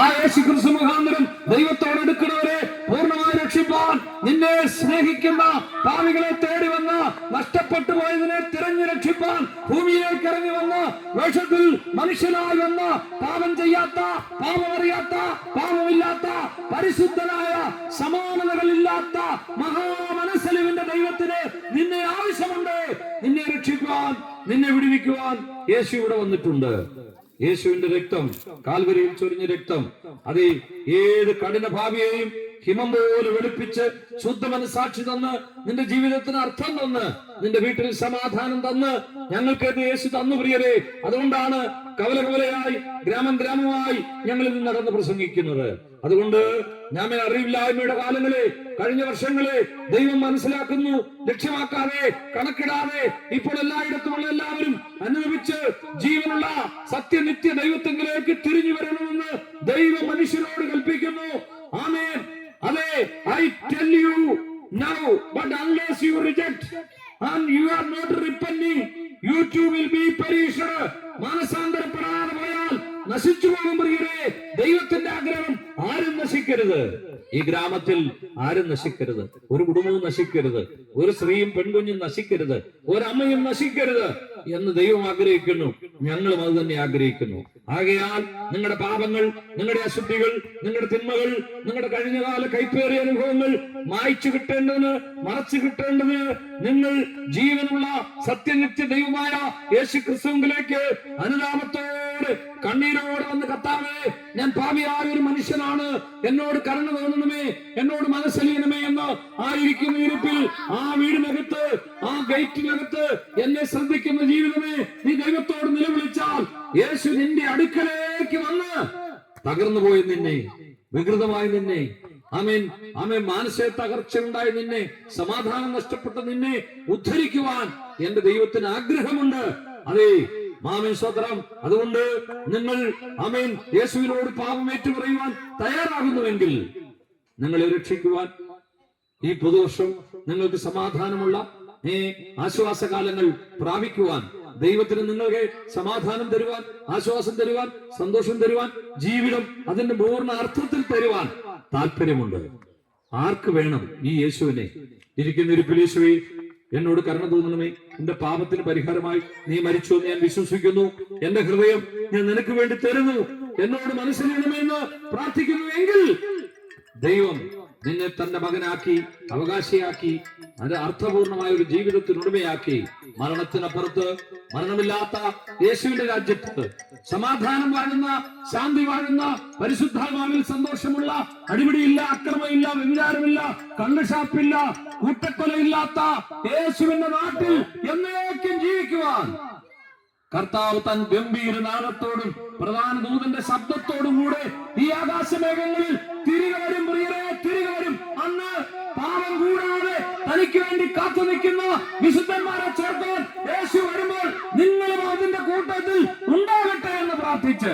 ആ യേശു ക്രിസ്തു മുഖാന്തരം ദൈവത്തോട് എടുക്കുന്നവരെ പൂർണ്ണമായി രക്ഷിപ്പാൻ നിന്നെ സ്നേഹിക്കുന്ന പാപികളെ തേടി വന്ന് നഷ്ടപ്പെട്ടു പോയതിനെ തിരഞ്ഞു രക്ഷിപ്പാൻ ഭൂമിയിലേക്ക് ഇറങ്ങി വന്ന് വേഷത്തിൽ മനുഷ്യനായി വന്ന് പാപം ചെയ്യാത്ത, പാപമറിയാത്ത, പാപമില്ലാത്ത, പരിശുദ്ധനായ, സമാനതകളില്ലാത്ത മഹാമനസ്സലിവിന്റെ ദൈവത്തിന് നിന്നെ ആവശ്യമുണ്ട്. നിന്നെ രക്ഷിക്കുവാൻ, നിന്നെ വിടുവിക്കുവാൻ യേശു ഇവിടെ വന്നിട്ടുണ്ട്. യേശുവിന്റെ രക്തം, കാൽവരിയിൽ ചൊരിഞ്ഞ രക്തം, അത് ഏത് കഠിന ഭാവിയെയും ഹിമം പോലെ വെളുപ്പിച്ച് ശുദ്ധ മനസാക്ഷി തന്ന് നിന്റെ ജീവിതത്തിന് അർത്ഥം തന്ന് നിന്റെ വീട്ടിൽ സമാധാനം തന്ന് ഞങ്ങൾക്ക് യേശു തന്നു പ്രിയരെ. അതുകൊണ്ടാണ് കവല കവലയായി, ഗ്രാമം ഗ്രാമമായി ഞങ്ങൾ ഇത് നടന്ന് പ്രസംഗിക്കുന്നത്. അതുകൊണ്ട് ഞാൻ അറിവില്ലായ്മയുടെ കാലങ്ങളെ, കഴിഞ്ഞ വർഷങ്ങളെ ദൈവം മനസ്സിലാക്കുന്നു. ലക്ഷ്യമാക്കാതെ, കണക്കിടാതെ ഇപ്പോൾ എല്ലായിടത്തുമുള്ള എല്ലാവരും അനുഭവിച്ച് ജീവനുള്ള സത്യനിത്യ ദൈവത്വത്തിലേക്ക് തിരിഞ്ഞു വരണമെന്ന് ദൈവം മനുഷ്യരോട് കൽപ്പിക്കുന്നു. ആമേൻ. അതെ, I tell you now, but unless you reject and you are not repenting, you too will be perished. മാനസാന്തരപ്പെടാതെ പോയാൽ നശിച്ചു പോകും പ്രിയരെ. ദൈവത്തിന്റെ ആഗ്രഹം ആരും നശിക്കരുത്. ഈ ഗ്രാമത്തിൽ ആരും നശിക്കരുത്, ഒരു കുടുംബവും നശിക്കരുത്, ഒരു സ്ത്രീയും പെൺകുഞ്ഞും നശിക്കരുത്, ഒരമ്മയും നശിക്കരുത് എന്ന് ദൈവം ആഗ്രഹിക്കുന്നു. ഞങ്ങളും അത് തന്നെ ആഗ്രഹിക്കുന്നു. ആകയാൽ നിങ്ങളുടെ പാപങ്ങൾ, നിങ്ങളുടെ അശുദ്ധികൾ, നിങ്ങളുടെ തിന്മകൾ, നിങ്ങളുടെ കഴിഞ്ഞകാല കൈപ്പേറിയ അനുഭവങ്ങൾ മായ്ച്ചു കിട്ടേണ്ടതിന്, മറച്ചു കിട്ടേണ്ടതിന് നിങ്ങൾ ജീവനുള്ള സത്യനിത്യ ദൈവമായ യേശു ക്രിസ്തുവിലേക്ക് അനുതാപത്തോടെ, കണ്ണീരോടെ വന്ന് കർത്താവേ, ഞാൻ പാപിയായ ഒരു മനുഷ്യനാണ്, എന്നോട് കരുണ തോന്നണമേ, എന്നോട് മനസ്സലിയണമേ എന്ന് ആയിരിക്കുന്ന ഇരിപ്പിൽ, ആ വീടിനകത്ത്, ആ ഗേറ്റിനകത്ത് എന്നെ ശ്രദ്ധിക്കുന്ന ജീവിതമേ, നീ ദൈവത്തോട് നിലവിളിച്ചാൽ യേശു നിന്റെ അടുക്കലേക്ക് വന്ന് തകർന്നു പോയി നിന്നെ, വികൃതമായി നിന്നെ, ആമേൻ ആമേൻ, മാനസിക തകർച്ച ഉണ്ടായി നിന്നെ, സമാധാനം നഷ്ടപ്പെട്ട നിന്നെ ഉദ്ധരിക്കുവാൻ എന്റെ ദൈവത്തിന് ആഗ്രഹമുണ്ട്. അതെ, മാമേൻ സ്വത്രം. അതുകൊണ്ട് നിങ്ങൾ ആമേൻ യേശുവിനോട് പാപം ഏറ്റുപറയുവാൻ തയ്യാറാകുന്നുവെങ്കിൽ നിങ്ങളെ രക്ഷിക്കുവാൻ ഈ പുതുവർഷം നിങ്ങൾക്ക് സമാധാനമുള്ള ആശ്വാസകാലങ്ങൾ പ്രാപിക്കുവാൻ, ദൈവത്തിന് നിങ്ങൾക്ക് സമാധാനം തരുവാൻ, ആശ്വാസം തരുവാൻ, സന്തോഷം തരുവാൻ, ജീവിതം അതിന്റെ പൂർണ്ണ അർത്ഥത്തിൽ തരുവാൻ താല്പര്യമുണ്ട്. ആർക്ക് വേണം ഈ യേശുവിനെ? ഇരിക്കുന്ന ഇരിപ്പിൽ യേശുവേ, എന്നോട് കരുണ തോന്നണമേ, എന്റെ പാപത്തിന് പരിഹാരമായി നീ മരിച്ചു എന്ന് ഞാൻ വിശ്വസിക്കുന്നു, എന്റെ ഹൃദയം ഞാൻ നിനക്ക് വേണ്ടി തരുന്നു, എന്നോട് മനസ്സിലാണമേ എന്ന് പ്രാർത്ഥിക്കുന്നു എങ്കിൽ ദൈവം നിന്നെ തന്റെ മകനാക്കി, അവകാശിയാക്കി, അത് അർത്ഥപൂർണമായ ഒരു ജീവിതത്തിനുടമയാക്കി, മരണത്തിനപ്പുറത്ത് മരണമില്ലാത്ത യേശുവിന്റെ രാജ്യത്ത് സമാധാനം വാഴുന്ന, ശാന്തി വാഴുന്ന, പരിശുദ്ധാത്മാവിൽ സന്തോഷമുള്ള, അടിപിടിയില്ല, അക്രമമില്ല, വ്യഭിചാരമില്ല, കള്ളുഷാപ്പില്ല, കൂട്ടക്കൊലയില്ലാത്ത യേശുവിന്റെ നാട്ടിൽ എന്നേക്കും ജീവിക്കുവാൻ കർത്താവ് തൻ ഗംഭീര നാദത്തോടും പ്രധാന ദൂതന്റെ ശബ്ദത്തോടും കൂടെ ഈ ആകാശമേഘങ്ങളിൽ തിരികെ വരും പ്രിയരെ, തിരികെ വരും. അന്ന് പാപം കൂടാതെ തനിക്ക് വേണ്ടി കാത്തു നിൽക്കുന്ന വിശുദ്ധന്മാരെ ചേർക്കാൻ യേശു വരുമ്പോൾ നിങ്ങളും അതിന്റെ കൂട്ടത്തിൽ ഉണ്ടാകട്ടെ എന്ന് പ്രാർത്ഥിച്ച്